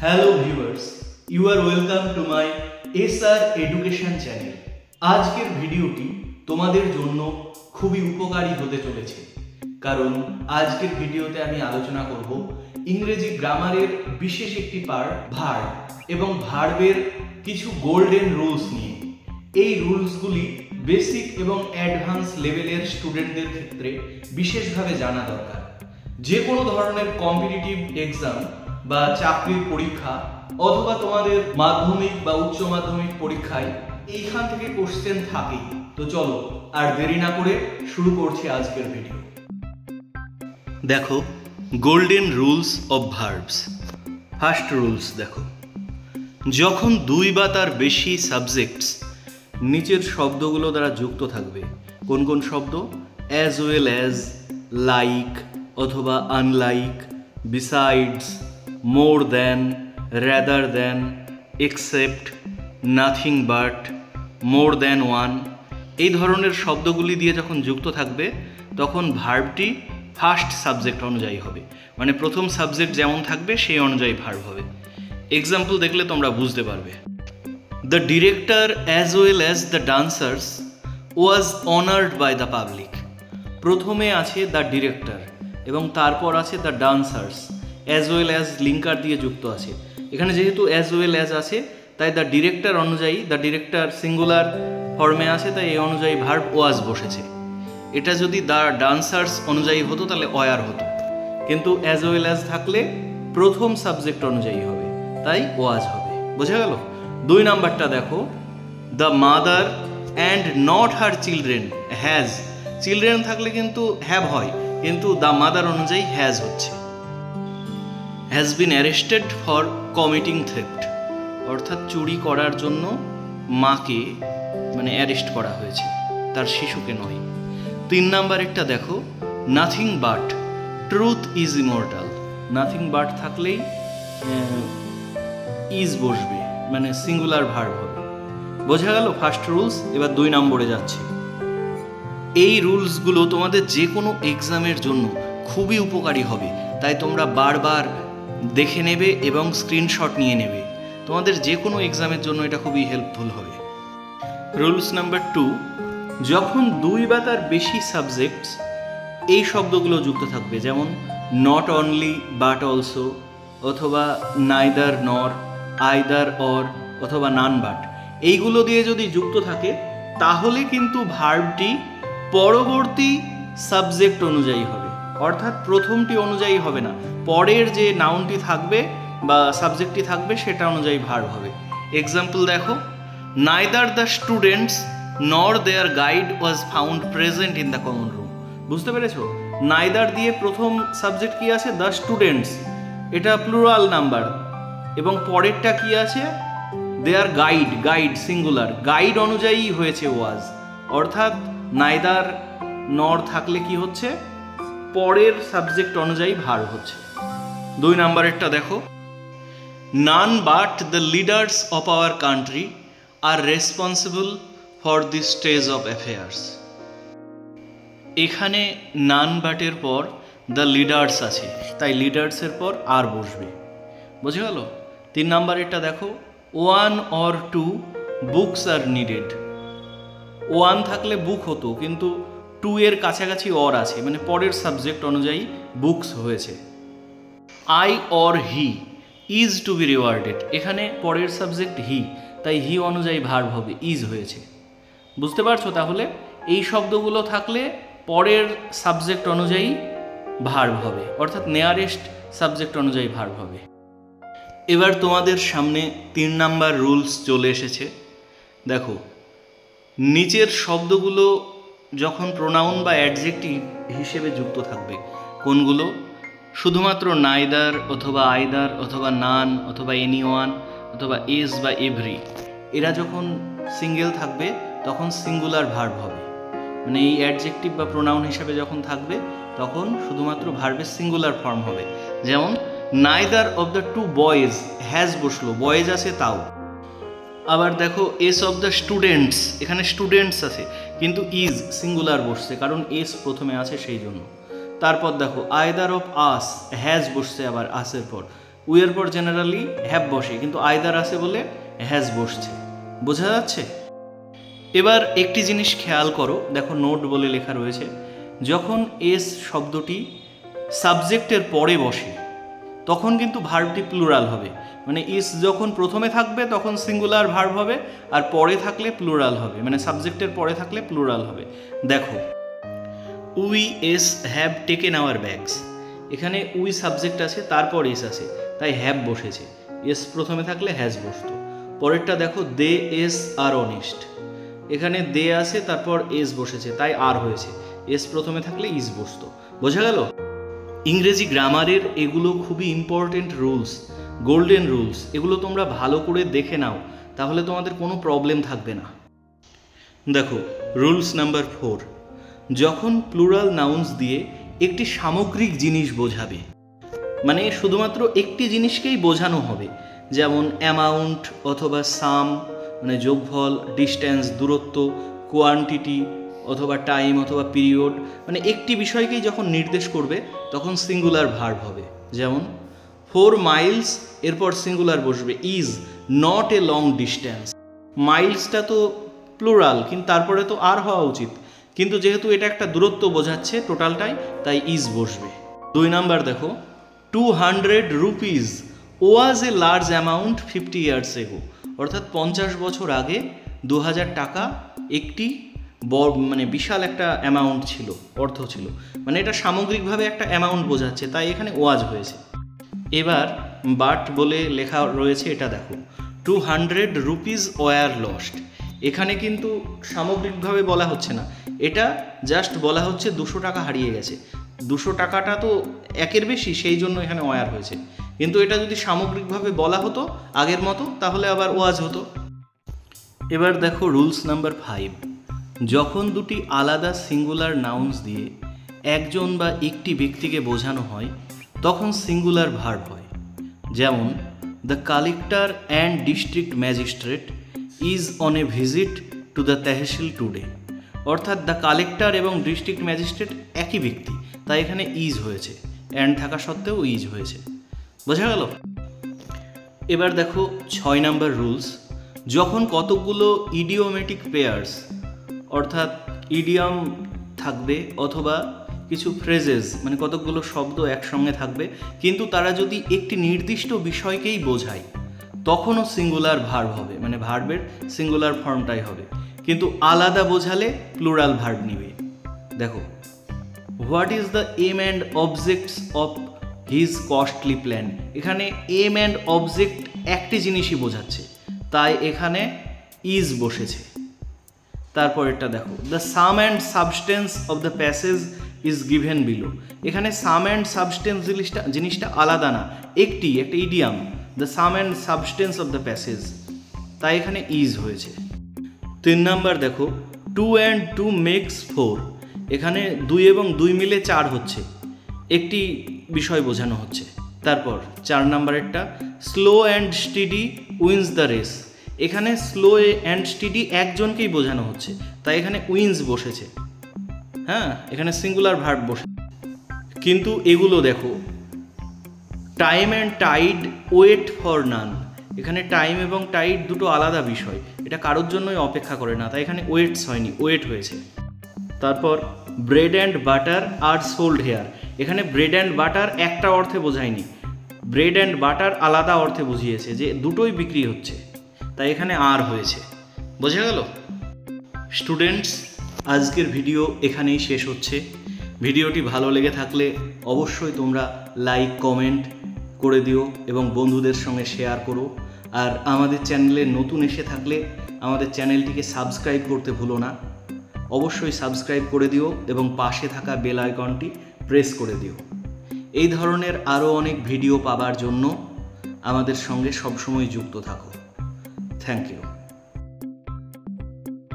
Hello viewers, you are welcome to my SR education channel. আজকের ভিডিওটি তোমাদের জন্য খুবই উপকারী হতে চলেছে, কারণ আজকের ভিডিওতে আমি আলোচনা করব ইংরেজি গ্রামারের বিশেষ একটি পার্ট ভার্ব এবং ভার্বের কিছু গোল্ডেন রুলস নিয়ে। এই রুলসগুলি বেসিক এবং অ্যাডভান্স লেভেলের স্টুডেন্টদের ক্ষেত্রে বিশেষভাবে জানা দরকার। যে কোনো ধরনের কম্পিটিটিভ এক্সাম বা চাকরির পরীক্ষা অথবা তোমাদের মাধ্যমিক বা উচ্চ মাধ্যমিক পরীক্ষায় এইখান থেকে কোশ্চেন থাকেই। তো চলো আর দেরি না করে শুরু করছি আজকের ভিডিও। দেখো, golden rules of verbs. First rules দেখো, যখন দুই বা তার বেশি সাবজেক্টস নিচের শব্দগুলো দ্বারা যুক্ত থাকবে। কোন কোন শব্দ? অ্যাজ ওয়েল অ্যাজ, লাইক অথবা unlike, besides, more than, rather than, except, nothing but, more than one, এই ধরনের শব্দগুলি দিয়ে যখন যুক্ত থাকবে তখন ভার্বটি ফার্স্ট সাবজেক্ট অনুযায়ী হবে, মানে প্রথম সাবজেক্ট যেমন থাকবে সেই অনুযায়ী ভার্ব হবে। এক্সাম্পল দেখলে তোমরা বুঝতে পারবে। The director as well as the dancers was honoured by the public. প্রথমে আছে দ্য ডিরেক্টর এবং তারপর আছে the dancers, as well as linker দিয়ে যুক্ত আছে। এখানে যেহেতু অ্যাজ ওয়েল অ্যাজ আছে তাই দ্য ডিরেক্টর অনুযায়ী, দ্য ডিরেক্টর সিঙ্গুলার ফর্মে আছে তাই এই অনুযায়ী ভার্ব ওয়াজ বসেছে। এটা যদি দ্য ডান্সার্স অনুযায়ী হতো তাহলে ওয়ার হতো, কিন্তু অ্যাজ ওয়েল অ্যাজ থাকলে প্রথম সাবজেক্ট অনুযায়ী হবে, তাই ওয়াজ হবে। বোঝা গেল? 2 নাম্বারটা দেখো, the mother and not her children has. Children থাকলে কিন্তু হ্যাভ হয়, কিন্তু দ্য মাদার অনুযায়ী হ্যাজ হচ্ছে। Has been arrested for committing theft, অর্থাৎ চুরি করার জন্য মাকে মানে অ্যারেস্ট করা হয়েছে, তার শিশুকে নয়। 3 নাম্বারেরটা দেখো, nothing but truth is immortal. Nothing but থাকলেই ইজ বসবে, মানে সিঙ্গুলার ভার্ব হবে। বোঝা গেল ফার্স্ট রুলস। এবার 2 নম্বরে যাচ্ছে। এই রুলসগুলো তোমাদের যে কোনো এক্সামের জন্য খুবই উপকারী হবে, তাই তোমরা বারবার দেখে নেবে এবং স্ক্রিনশট নিয়ে নেবে। তোমাদের যে কোনো এক্সামের জন্য এটা খুবই হেল্পফুল হবে। রুলস নাম্বার 2, যখন 2 বা তার বেশি সাবজেক্টস এই শব্দগুলো যুক্ত থাকবে, যেমন নট অনলি বাট অলসো, অথবা নাইদার নর, আইদার অর, অথবা নান বাট, এইগুলো দিয়ে যদি যুক্ত থাকে তাহলে কিন্তু ভার্বটি পরবর্তী সাবজেক্ট অনুযায়ী হবে, অর্থাৎ প্রথমটি অনুযায়ী হবে না, পরের যে নাউনটি থাকবে বা সাবজেক্টটি থাকবে সেটা অনুযায়ী ভার্ব হবে। এক্সাম্পল দেখো, neither the students nor their guide was found present in the common room. বুঝতে পেরেছো? নাইদার দিয়ে প্রথম সাবজেক্ট কি আছে? দ্য স্টুডেন্টস, এটা প্লুরাল নাম্বার, এবং পরেরটা কি আছে? Their guide, guide singular, guide অনুযায়ী হয়েছে ওয়াজ, অর্থাৎ নাইদার নর থাকলে কি হচ্ছে? পরের সাবজেক্ট অনুযায়ী ভার্ব হচ্ছে। 2 নাম্বারেরটা দেখো, none but the leaders of our country R responsible for the stage of affairs. এখানে নান বাটের পর দ্য লিডার্স আছে, তাই লিডার্সের পর আর বসবে। বুঝে গেল? 3 নাম্বারেরটা দেখো, 1 or 2 বুকস আর নিডেড। 1 থাকলে বুক হতো, কিন্তু 2 এর কাছাকাছি অর আছে, মানে পরের সাবজেক্ট অনুযায়ী বুকস হয়েছে। I or he is to be rewarded, এখানে পরের সাবজেক্ট হি, তাই হি অনুযায়ী ভার্ব হবে, ইজ হয়েছে। বুঝতে পারছো? তাহলে এই শব্দগুলো থাকলে পরের সাবজেক্ট অনুযায়ী ভার্ব হবে, অর্থাৎ নিয়ারেস্ট সাবজেক্ট অনুযায়ী ভার্ব হবে। এবার তোমাদের সামনে 3 নাম্বার রুলস চলে এসেছে। দেখো, নিচের শব্দগুলো যখন প্রোনাউন বা অ্যাডজেক্টিভ হিসেবে যুক্ত থাকবে, কোনগুলো? শুধুমাত্র নাইদার অথবা আইদার অথবা নান অথবা এনিওয়ান অথবা এস বা এভরি, এরা যখন সিঙ্গেল থাকবে তখন সিঙ্গুলার ভার্ব হবে, মানে এই অ্যাডজেক্টিভ বা প্রোনাউন হিসেবে যখন থাকবে তখন শুধুমাত্র ভার্বের সিঙ্গুলার ফর্ম হবে। যেমন neither of the 2 boys has বসলো, বয়েজ আছে তাও। আবার দেখো, এস অফ দ্য স্টুডেন্টস, এখানে স্টুডেন্টস আছে কিন্তু ইজ সিঙ্গুলার বসছে, কারণ এস প্রথমে আছে সেই জন্য। তারপর দেখো, আইদার অফ আস হ্যাজ বসছে আবার আসের পর, উইয়ের পর জেনারেলি হ্যাভ বসে, কিন্তু আইদার আছে বলে হ্যাজ বসছে। বোঝা যাচ্ছে? এবার একটি জিনিস খেয়াল করো, দেখো নোট বলে লেখা রয়েছে, যখন এস শব্দটি সাবজেক্টের পরে বসে তখন কিন্তু ভার্বটি প্লুরাল হবে। মানে ইস যখন প্রথমে থাকবে তখন সিঙ্গুলার ভার্ব হবে, আর পরে থাকলে প্লুরাল হবে, মানে সাবজেক্টের পরে থাকলে প্লুরাল হবে। দেখো, we S have taken our bags, এখানে উই সাবজেক্ট আছে, তারপর এস আছে, তাই হ্যাভ বসেছে। এস প্রথমে থাকলে হ্যাজ বসতো। পরেরটা দেখো, দে এস আর অনেস্ট, এখানে দে আছে, তারপর এস বসেছে, তাই আর হয়েছে। এস প্রথমে থাকলে ইজ বসতো। বোঝা গেল? ইংরেজি গ্রামারের এগুলো খুবই ইম্পর্টেন্ট রুলস, গোল্ডেন রুলস। এগুলো তোমরা ভালো করে দেখে নাও, তাহলে তোমাদের কোনো প্রবলেম থাকবে না। দেখো, রুলস নাম্বার 4, যখন প্লুরাল নাউন্স দিয়ে একটি সামগ্রিক জিনিস বোঝাবে, মানে শুধুমাত্র একটি জিনিসকেই বোঝানো হবে, যেমন অ্যামাউন্ট অথবা সাম, মানে যোগফল, ডিস্ট্যান্স দূরত্ব, কোয়ান্টিটি অথবা টাইম অথবা পিরিয়ড, মানে একটি বিষয়কেই যখন নির্দেশ করবে তখন সিঙ্গুলার ভার্ব হবে। যেমন 4 মাইলস, এরপর সিঙ্গুলার বসবে, is not a long distance. মাইলসটা তো প্লুরাল, কিন্তু তারপরে তো আর হওয়া উচিত, কিন্তু যেহেতু এটা একটা দূরত্ব বোঝাচ্ছে টোটালটাই, তাই ইজ বসবে। 2 নাম্বার দেখো, 200 rupees was a large amount 50 years ago, অর্থাৎ 50 বছর আগে 2000 টাকা একটি মানে বিশাল একটা অ্যামাউন্ট ছিল, অর্থ ছিল, মানে এটা সামগ্রিকভাবে একটা অ্যামাউন্ট বোঝাচ্ছে, তাই এখানে ওয়াজ হয়েছে। এবার বাট বলে লেখা রয়েছে, এটা দেখো, 200 রুপিজ ওয়ার লস্ট, এখানে কিন্তু সামগ্রিকভাবে বলা হচ্ছে না, এটা জাস্ট বলা হচ্ছে 200 টাকা হারিয়ে গেছে। 200 টাকাটা তো একের বেশি, সেই জন্য এখানে ওয়ার হয়েছে, কিন্তু এটা যদি সামগ্রিকভাবে বলা হতো আগের মতো তাহলে আবার ওয়াজ হতো। এবার দেখো রুলস নাম্বার 5, যখন দুটি আলাদা সিঙ্গুলার নাউন্স দিয়ে একজন বা একটি ব্যক্তিকে বোঝানো হয় তখন সিঙ্গুলার ভার্ব হয়। যেমন the collector and district magistrate is on a visit to the tehsil today, অর্থাৎ দ্য কালেক্টর এবং ডিস্ট্রিক্ট ম্যাজিস্ট্রেট একই ব্যক্তি, তাই এখানে ইজ হয়েছে, অ্যান্ড থাকা সত্ত্বেও ইজ হয়েছে। বোঝা গেল? এবার দেখো 6 নাম্বার রুলস, যখন কতগুলো ইডিওমেটিক পেয়ার্স, অর্থাৎ ইডিয়াম থাকবে অথবা কিছু ফ্রেজেস, মানে কতগুলো শব্দ একসঙ্গে থাকবে, কিন্তু তারা যদি একটি নির্দিষ্ট বিষয়কেই বোঝায় তখনও সিঙ্গুলার ভার্ব হবে, মানে ভার্বের সিঙ্গুলার ফর্মটাই হবে, কিন্তু আলাদা বোঝালে প্লুরাল ভার্ব নিবে। দেখো, what is the aim and objects of his costly plan, এখানে এম অ্যান্ড অবজেক্ট একটি জিনিসই বোঝাচ্ছে, তাই এখানে ইজ বসেছে। তারপরেরটা দেখো, the sum and substance of the passage is given below, এখানে সাম অ্যান্ড সাবস্টেন্স জিনিসটা আলাদা না, একটা idiom, the sum and substance of the passage, তাই এখানে ইজ হয়েছে। 3 নাম্বার দেখো, 2 and 2 makes 4, এখানে 2 এবং 2 মিলে 4 হচ্ছে, একটি বিষয় বোঝানো হচ্ছে। তারপর 4 নাম্বারেরটা, slow and steady wins the race, এখানে স্লো অ্যান্ড স্টিডি একজনকেই বোঝানো হচ্ছে, তাই এখানে উইন্স বসেছে। হ্যাঁ, এখানে সিঙ্গুলার ভার্ব বসে। কিন্তু এগুলো দেখো, time and tide wait for none, এখানে টাইম এবং টাইড দুটো আলাদা বিষয়, এটা কারোর জন্যই অপেক্ষা করে না, তাই এখানে ওয়েটস হয়নি, ওয়েট হয়েছে। তারপর ব্রেড অ্যান্ড বাটার আর সোল্ড হেয়ার, এখানে ব্রেড অ্যান্ড বাটার একটা অর্থে বোঝায়নি, ব্রেড অ্যান্ড বাটার আলাদা অর্থে বুঝিয়েছে যে দুটোই বিক্রি হচ্ছে, তাই এখানে আর হয়েছে। বোঝা গেল? স্টুডেন্টস, আজকের ভিডিও এখানেই শেষ হচ্ছে। ভিডিওটি ভালো লেগে থাকলে অবশ্যই তোমরা লাইক কমেন্ট করে দিও এবং বন্ধুদের সঙ্গে শেয়ার করো। আর আমাদের চ্যানেলে নতুন এসে থাকলে আমাদের চ্যানেলটিকে সাবস্ক্রাইব করতে ভুলো না, অবশ্যই সাবস্ক্রাইব করে দিও এবং পাশে থাকা বেল আইকনটি প্রেস করে দিও। এই ধরনের আরও অনেক ভিডিও পাবার জন্য আমাদের সঙ্গে সবসময় যুক্ত থাকো। Thank you.